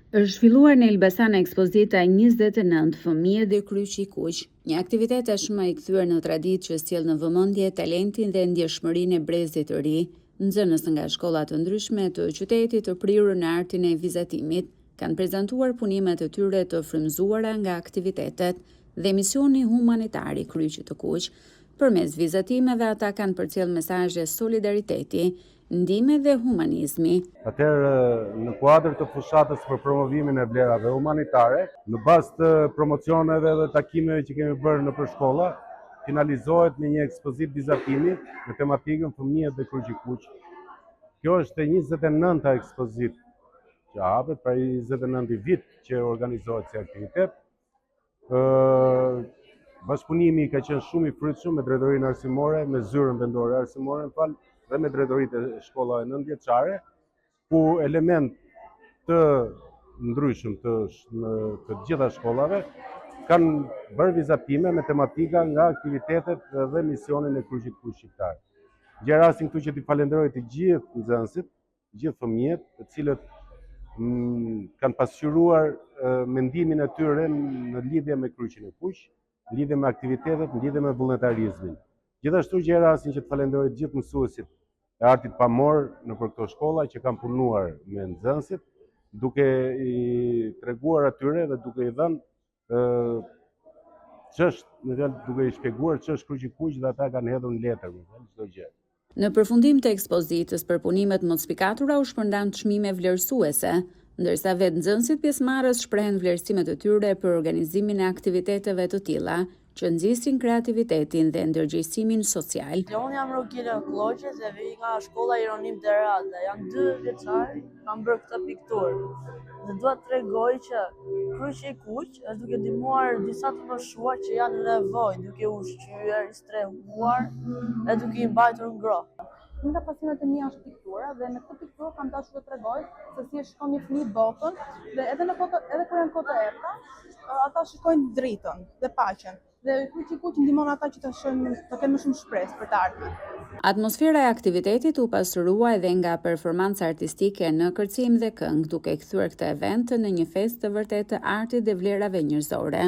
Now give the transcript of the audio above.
Është zhvilluar në Elbasan ekspozita 29 fëmijë dhe kryq i kuq, një aktivitet tashmë i kthyer në traditë që sjell në vëmendje talentin dhe ndjeshmërinë e brezit të ri. Nxënës nga shkolla të ndryshme të qytetit të prirur në artin e vizatimit kanë prezantuar punimet e tyre të frymëzuara nga aktivitetet dhe misioni humanitar i kryqit të kuq. Përmes vizatimeve ata kanë përcjell mesazhe solidariteti, ndihme dhe humanizmi. Atëherë, në kuadër të fushatës për promovimin e vlerave humanitare, në bazë të promocioneve dhe takimeve që kemi bërë në përshkolla, finalizohet me një ekspozit vizatimi në tematikën fëmijët dhe kryq i kuq. Kjo është e 29-ta ekspozit që hapet, pra 29 vit që organizohet si aktivitet. Bashkëpunimi ka qenë shumë i pritshëm me drejtorinë arsimore, me zyrën vendore arsimore, dhe me drejtoritë e shkollave 9 vjeçare, ku element të ndryshëm të gjitha shkollave kanë bërë vizatime me tematika nga aktivitetet dhe misionin e kryqit kuq shqiptar. Gjej rastin këtu që t'i falenderoj të gjithë nxënësit, të gjithë fëmijët, të cilët kanë pasqyruar mendimin e tyre në lidhje me kryqin e kuq, në lidhje me aktivitetet, në lidhje me vullnetarizmin. Gjithashtu gjej rastin që të falenderoj të gjithë mësuesit e artit pamor nëpër këto shkolla që kanë punuar me nxënësit, duke i treguar atyre dhe duke i dhënë duke i shpjeguar ç'është kryqi i kuq dhe ata kanë hedhur në letër çdo gjë. Në përfundim të ekspozitës për punimet më të spikatura u shpërndan çmime vlerësuese, ndërsa vetë nxënësit pjesëmarrës shprehen vlerësimet e tyre për organizimin e aktiviteteve të tilla që nxisin kreativitetin dhe ndërgjegjësimin social. Unë jam Rogile Kloqe dhe vi nga shkolla Ironim Derada. Janë 2 vjeçar, kam bërë këtë pikturë. Dhe dua të tregoj që kryqi i kuq është duke ndihmuar disa të moshuar që janë në nevojë, duke u ushqyer, i strehuar e duke i mbajtur ngrohtë. Një nga pasimet e mia është piktura dhe me këtë pikturë kam dashur të tregoj se si e shikon një fëmijë botën dhe edhe kur janë kohë të errta, ata shikojnë dritën dhe paqen. Dhe kryqi i kuq ndihmon ata që të kenë më shumë shpresë për të ardhmen. Atmosfera e aktivitetit u pasërua edhe nga performanca artistike në kërcim dhe këngë, duke kthyer këtë event në një festë të vërtetë të artit dhe vlerave njerëzore.